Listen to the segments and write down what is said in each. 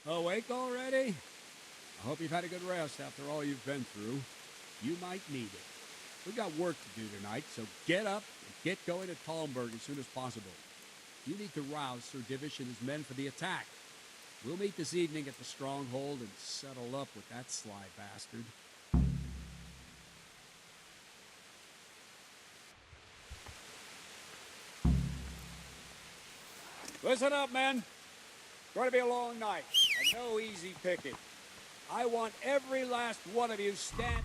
Awake already? I hope you've had a good rest after all you've been through. You might need it. We've got work to do tonight, so get up and get going to Talmberg as soon as possible. You need to rouse Sir Divish and his men for the attack. We'll meet this evening at the stronghold and settle up with that sly bastard. Listen up, men. It's going to be a long night, and no easy picking. I want every last one of you stand...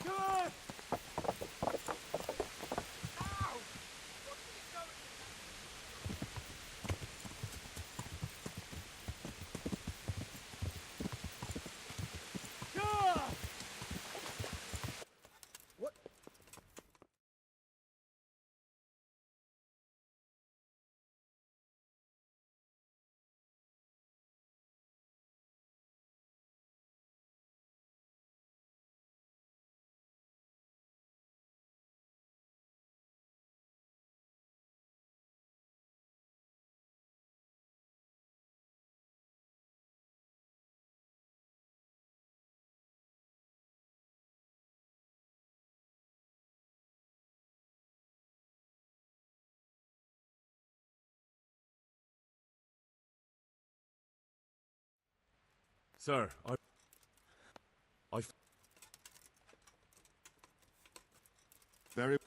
Good! Ow! What are you going to... Good! What? Sir, I... Very...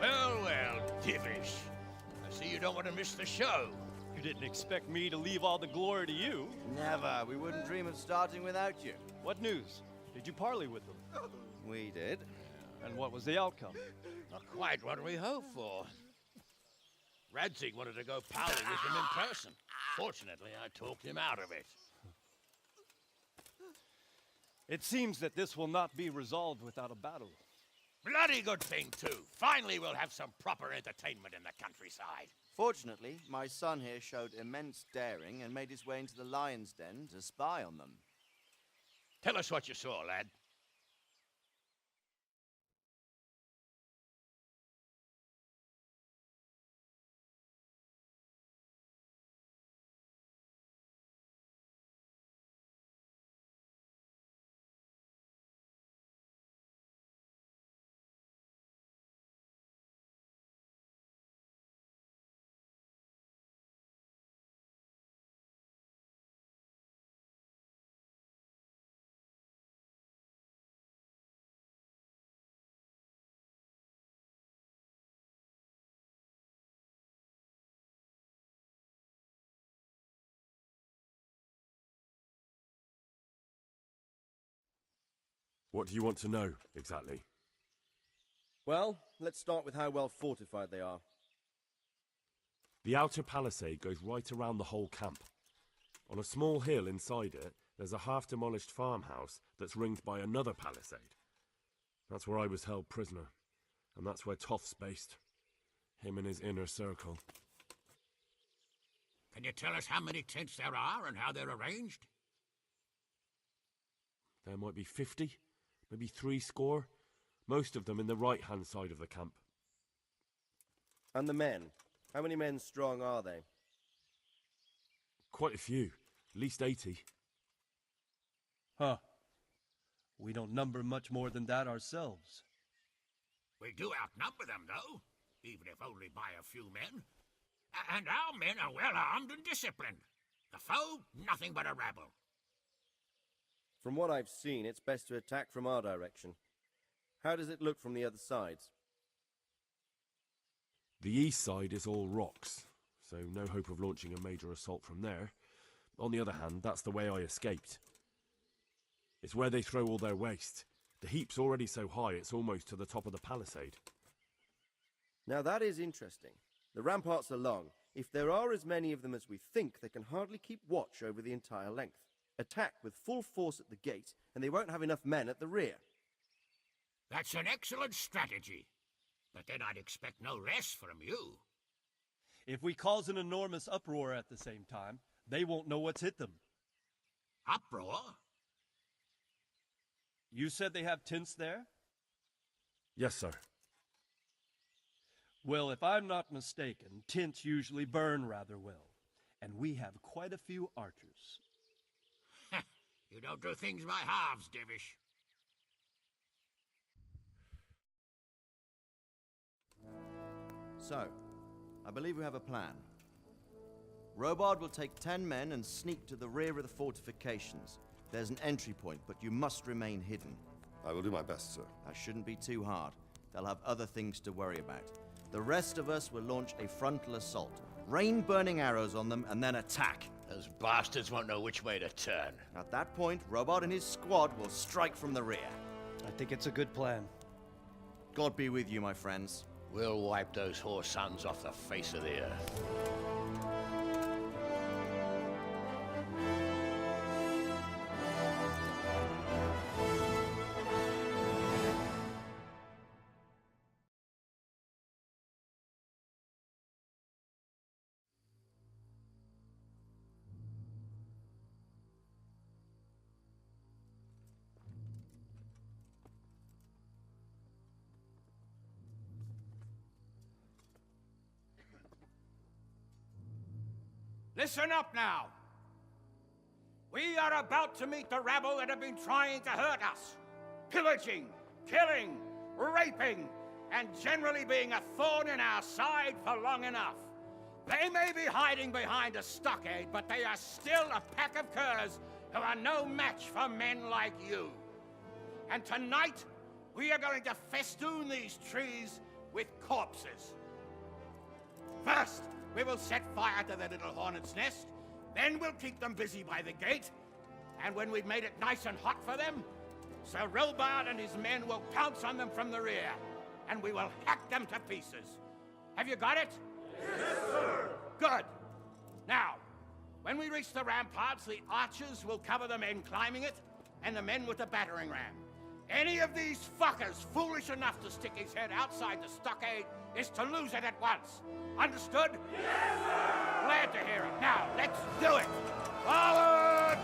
Well, Divish. I see you don't want to miss the show. You didn't expect me to leave all the glory to you. Never. We wouldn't dream of starting without you. What news? Did you parley with them? We did. And what was the outcome? Not quite what we hoped for. Radzig wanted to go parley with him in person. Fortunately, I talked him out of it. It seems that this will not be resolved without a battle. Bloody good thing, too. Finally, we'll have some proper entertainment in the countryside. Fortunately, my son here showed immense daring and made his way into the lion's den to spy on them. Tell us what you saw, lad. What do you want to know, exactly? Well, let's start with how well fortified they are. The outer palisade goes right around the whole camp. On a small hill inside it, there's a half-demolished farmhouse that's ringed by another palisade. That's where I was held prisoner, and that's where Toth's based. Him and his inner circle. Can you tell us how many tents there are and how they're arranged? There might be 50, maybe 60, most of them in the right-hand side of the camp. And the men? How many men strong are they? Quite a few, at least 80. Huh. We don't number much more than that ourselves. We do outnumber them, though, even if only by a few men. And our men are well armed and disciplined. The foe, nothing but a rabble. From what I've seen, it's best to attack from our direction. How does it look from the other sides? The east side is all rocks, so no hope of launching a major assault from there. On the other hand, that's the way I escaped. It's where they throw all their waste. The heap's already so high it's almost to the top of the palisade. Now that is interesting. The ramparts are long. If there are as many of them as we think, they can hardly keep watch over the entire length. Attack with full force at the gate, and they won't have enough men at the rear. That's an excellent strategy. But then I'd expect no less from you. If we cause an enormous uproar at the same time, they won't know what's hit them. Uproar? You said they have tents there? Yes, sir. Well, if I'm not mistaken, tents usually burn rather well. And we have quite a few archers. You don't do things by halves, Divish. So, I believe we have a plan. Robard will take 10 men and sneak to the rear of the fortifications. There's an entry point, but you must remain hidden. I will do my best, sir. That shouldn't be too hard. They'll have other things to worry about. The rest of us will launch a frontal assault. Rain burning arrows on them and then attack. Those bastards won't know which way to turn. At that point, Robard and his squad will strike from the rear. I think it's a good plan. God be with you, my friends. We'll wipe those whore sons off the face of the earth. Listen up now. We are about to meet the rabble that have been trying to hurt us. Pillaging, killing, raping, and generally being a thorn in our side for long enough. They may be hiding behind a stockade, but they are still a pack of curs who are no match for men like you. And tonight, we are going to festoon these trees with corpses. First, we will set fire to the little hornet's nest. Then we'll keep them busy by the gate. And when we've made it nice and hot for them, Sir Robard and his men will pounce on them from the rear. And we will hack them to pieces. Have you got it? Yes, sir! Good. Now, when we reach the ramparts, the archers will cover the men climbing it, and the men with the battering ram. Any of these fuckers foolish enough to stick his head outside the stockade is to lose it at once. Understood? Yes, sir! Glad to hear it. Now, let's do it! Forward!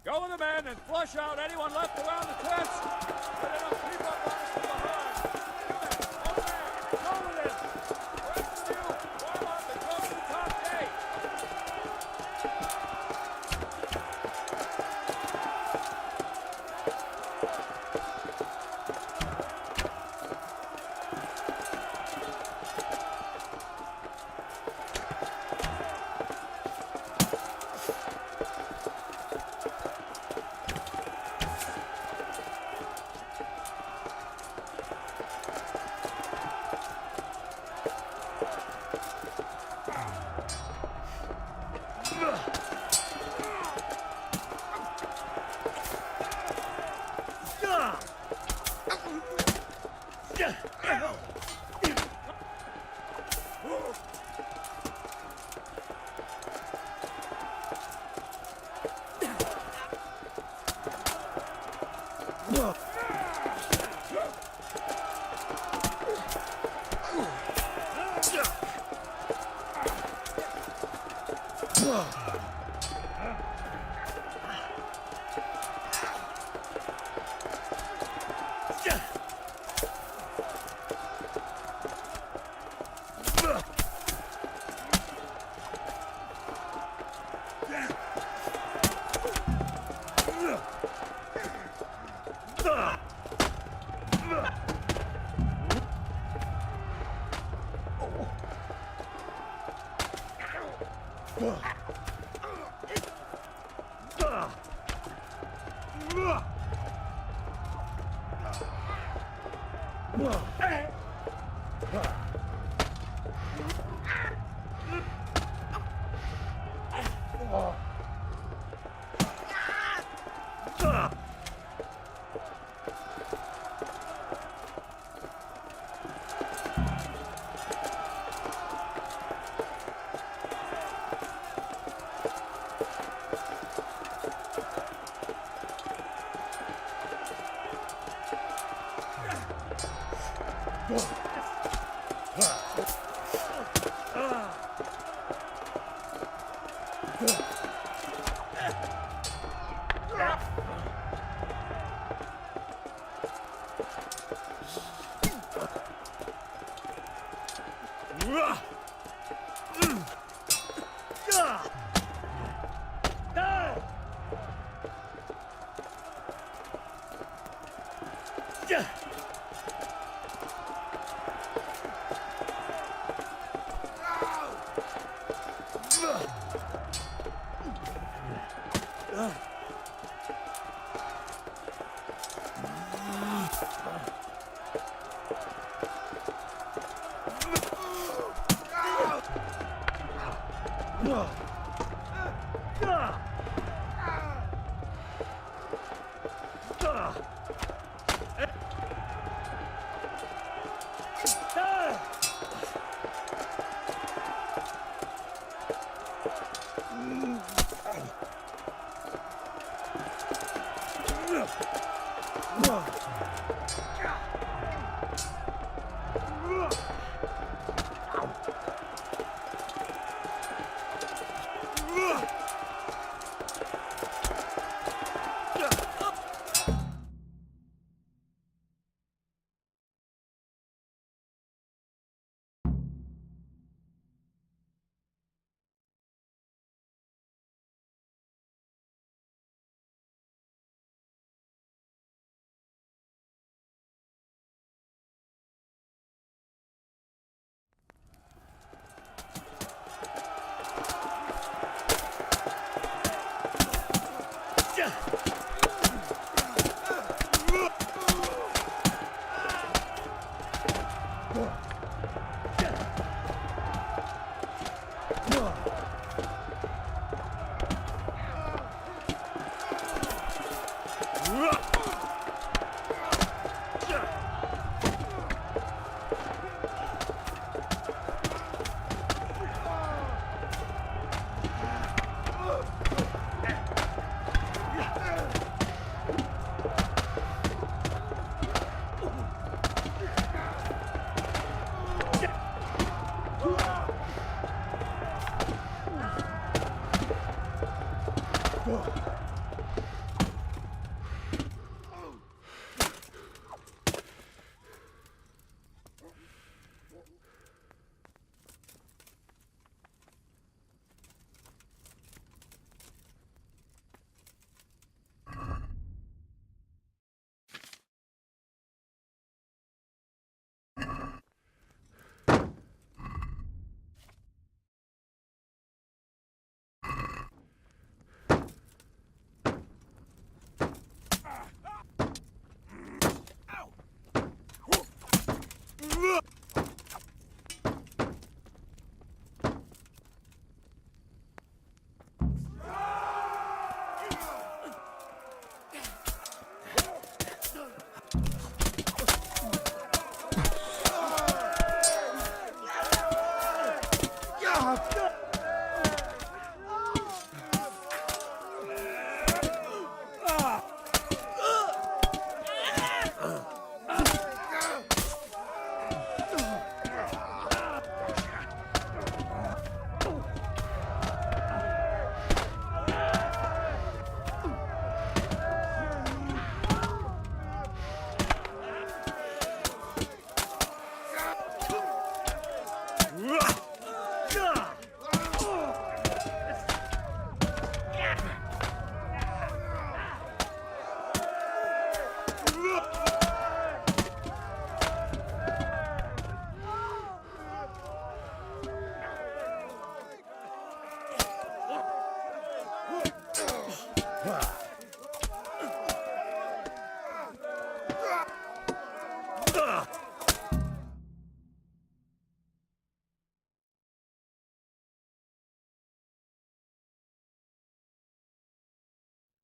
Go with the men and flush out anyone left around the tents. So they don't creep up on us from behind. Over there. Go with them. Rest of you, warm up and go to the top gate.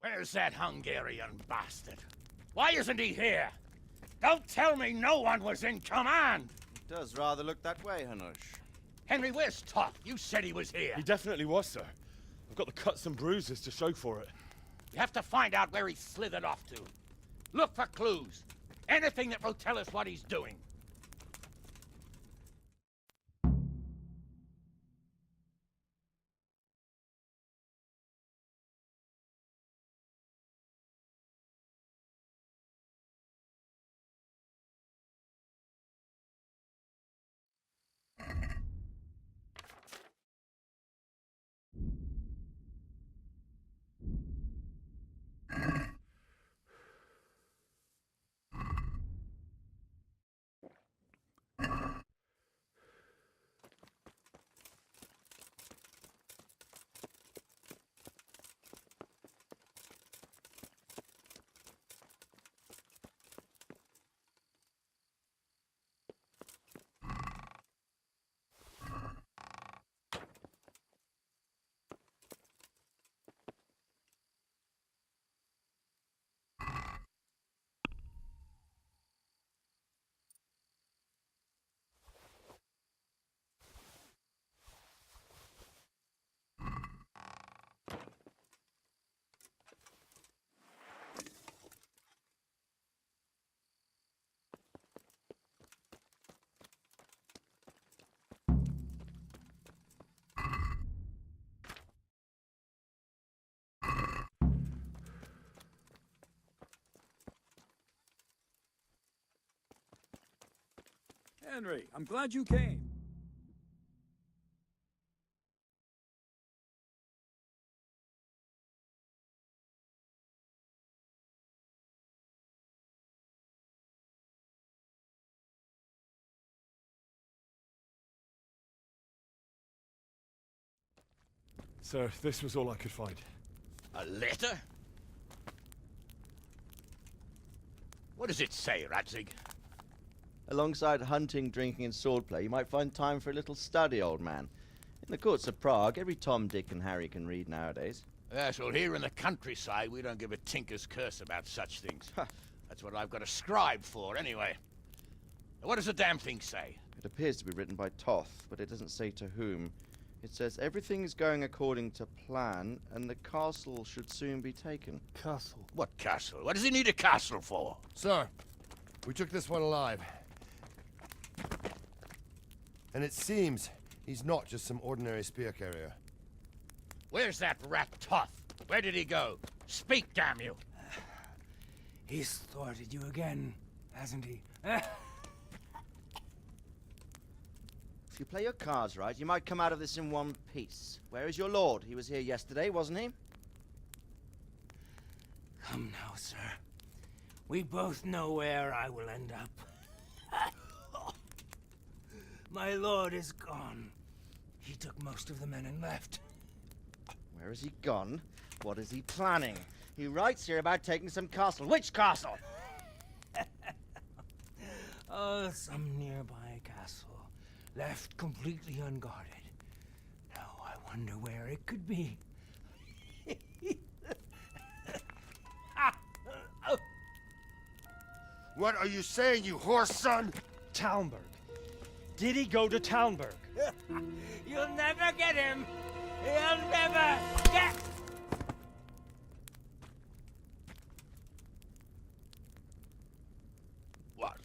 Where's that Hungarian bastard? Why isn't he here? Don't tell me no one was in command! It does rather look that way, Hanush. Henry, where's Toth? You said he was here. He definitely was, sir. I've got the cuts and bruises to show for it. We have to find out where he slithered off to. Look for clues. Anything that will tell us what he's doing. Henry, I'm glad you came. Sir, this was all I could find. A letter? What does it say, Radzig? Alongside hunting, drinking, and swordplay, you might find time for a little study, old man. In the courts of Prague, every Tom, Dick, and Harry can read nowadays. Yes, well, here in the countryside, we don't give a tinker's curse about such things. That's what I've got a scribe for, anyway. What does the damn thing say? It appears to be written by Toth, but it doesn't say to whom. It says everything is going according to plan, and the castle should soon be taken. Castle? What castle? What does he need a castle for? Sir, we took this one alive. And it seems he's not just some ordinary spear carrier. Where's that rat Toth? Where did he go? Speak, damn you! He's thwarted you again, hasn't he? If you play your cards right, you might come out of this in one piece. Where is your lord? He was here yesterday, wasn't he? Come now, sir. We both know where I will end up. My lord is gone. He took most of the men and left. Where has he gone? What is he planning? He writes here about taking some castle. Which castle? Oh, some nearby castle, left completely unguarded. Now I wonder where it could be. What are you saying, you horse son? Talmberg. Did he go to Talmberg? You'll never get him! You'll never get... What?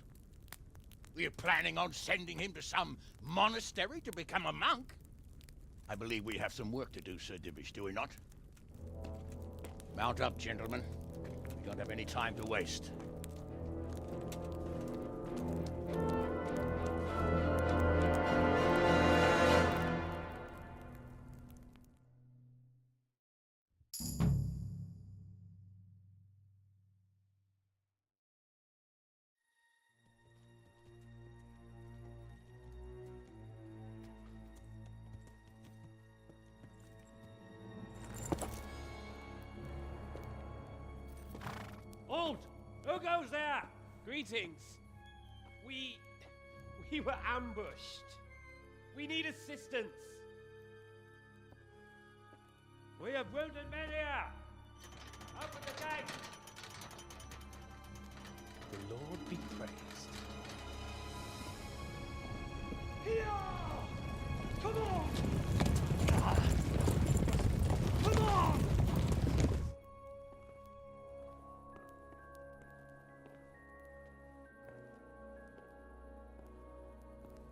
We're planning on sending him to some monastery to become a monk? I believe we have some work to do, Sir Divish, do we not? Mount up, gentlemen. We don't have any time to waste. Halt! Who goes there? Greetings. We were ambushed. We need assistance. We have wounded men here. Up The Lord be praised. Come on! Come on!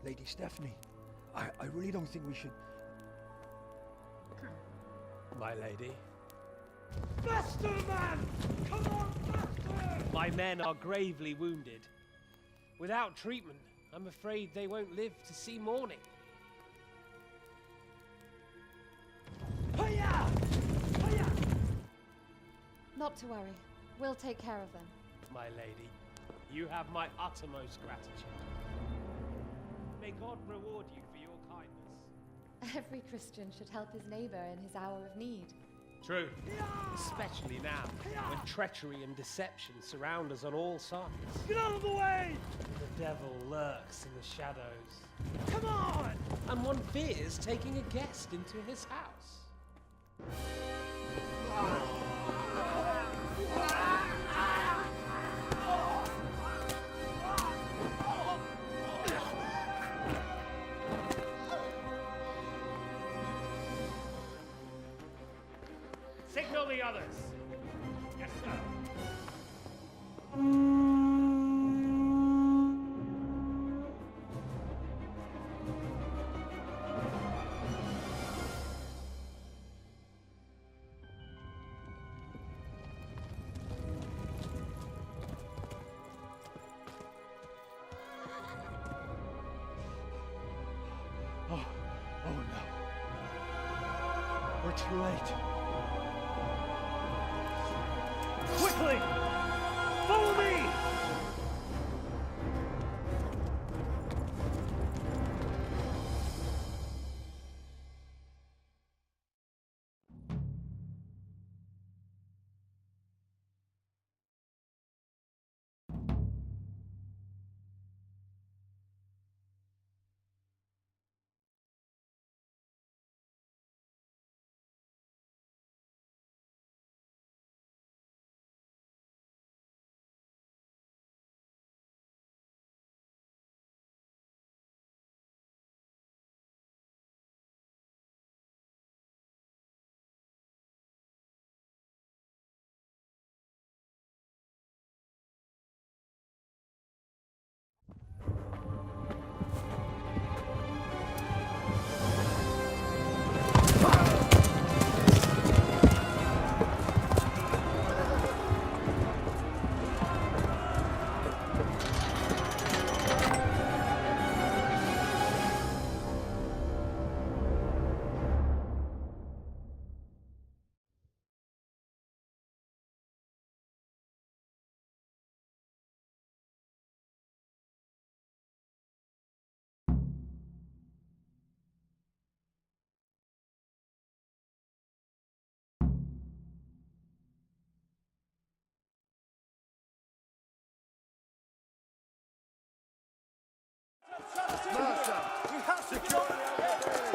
Lady Stephanie, I really don't think we should... My lady. Faster, man! Come on, faster! My men are gravely wounded. Without treatment, I'm afraid they won't live to see morning. Hiya! Hiya! Not to worry. We'll take care of them. My lady, you have my uttermost gratitude. May God reward you for your kindness. Every Christian should help his neighbor in his hour of need. True. Especially now, when treachery and deception surround us on all sides. Get out of the way! The devil lurks in the shadows. Come on! And one fears taking a guest into his house. Signal the others. Yes, sir. Oh no. We're too late. Quickly! Follow me! Master, we have security over there.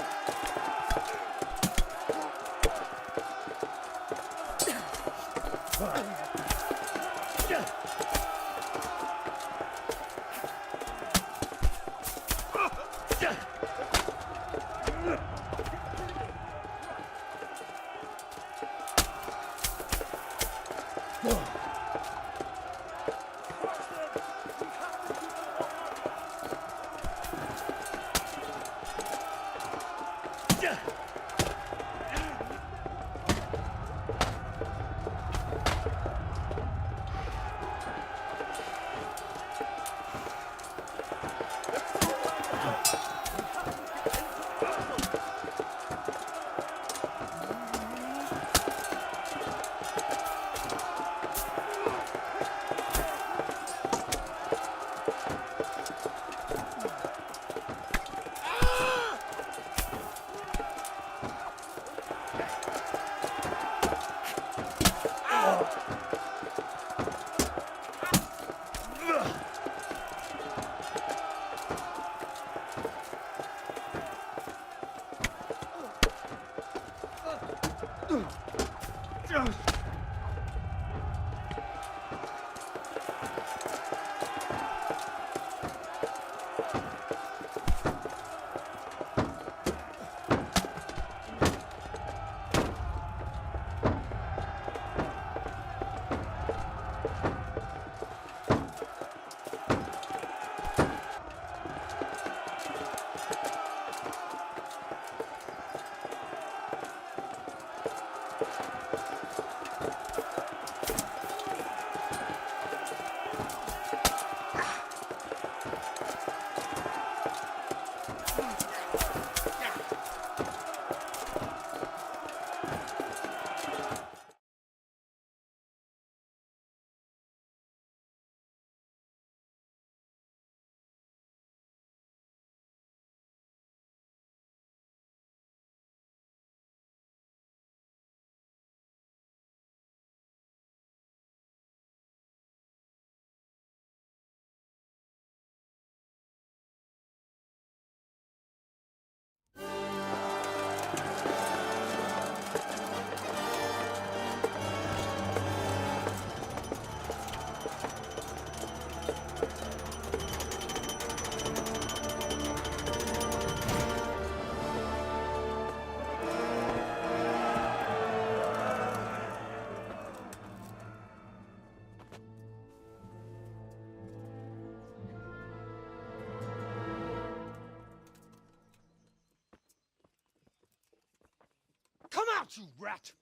out, you rat!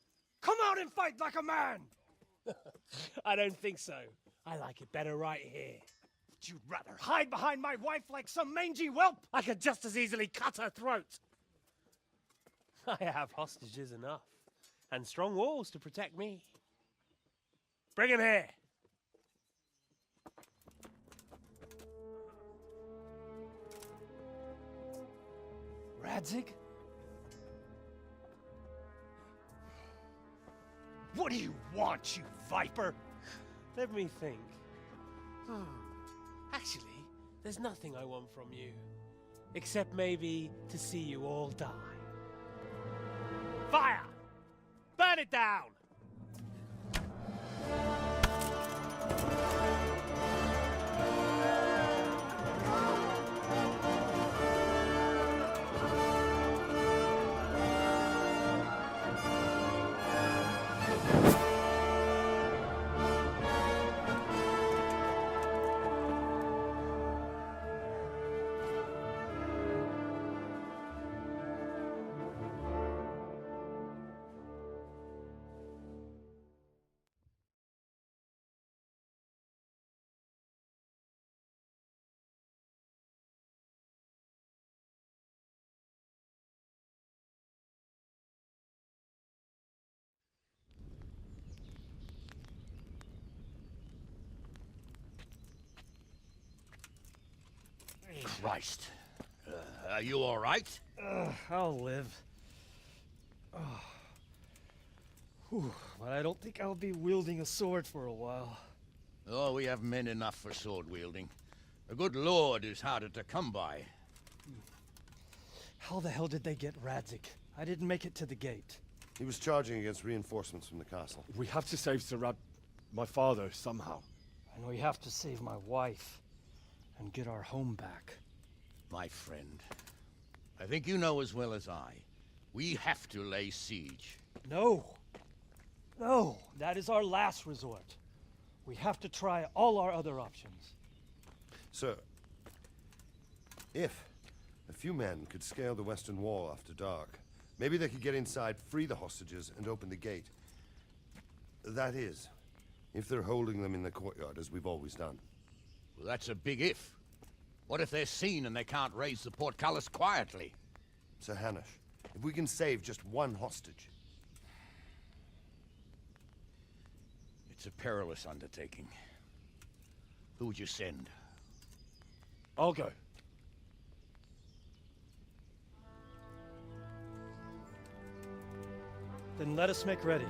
Come out and fight like a man! I don't think so. I like it better right here. But you'd rather hide behind my wife like some mangy whelp? I could just as easily cut her throat. I have hostages enough, and strong walls to protect me. Bring him here. Radzig? What do you want, you viper? Let me think. Actually, there's nothing I want from you. Except maybe to see you all die. Fire! Burn it down! Christ. Are you all right? I'll live. Whew, but I don't think I'll be wielding a sword for a while. Oh, we have men enough for sword wielding. The good Lord is harder to come by. How the hell did they get Radzig? I didn't make it to the gate. He was charging against reinforcements from the castle. We have to save my father, somehow. And we have to save my wife and get our home back. My friend, I think you know as well as I. We have to lay siege. No. No, that is our last resort. We have to try all our other options. Sir, if a few men could scale the western wall after dark, maybe they could get inside, free the hostages, and open the gate. That is, if they're holding them in the courtyard, as we've always done. Well, that's a big if. What if they're seen and they can't raise the portcullis quietly? Sir Hanush, if we can save just one hostage... It's a perilous undertaking. Who would you send? I'll go. Then let us make ready.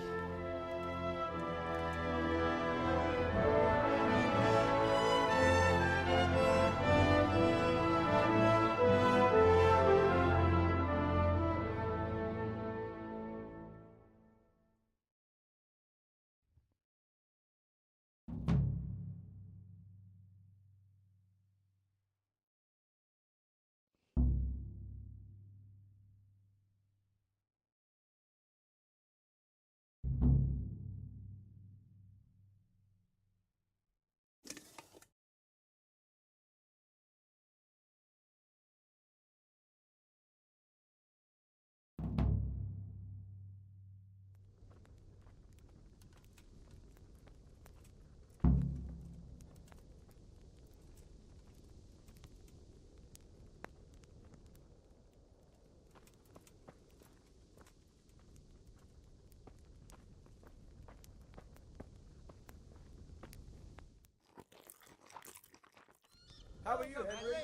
How are you, Henry?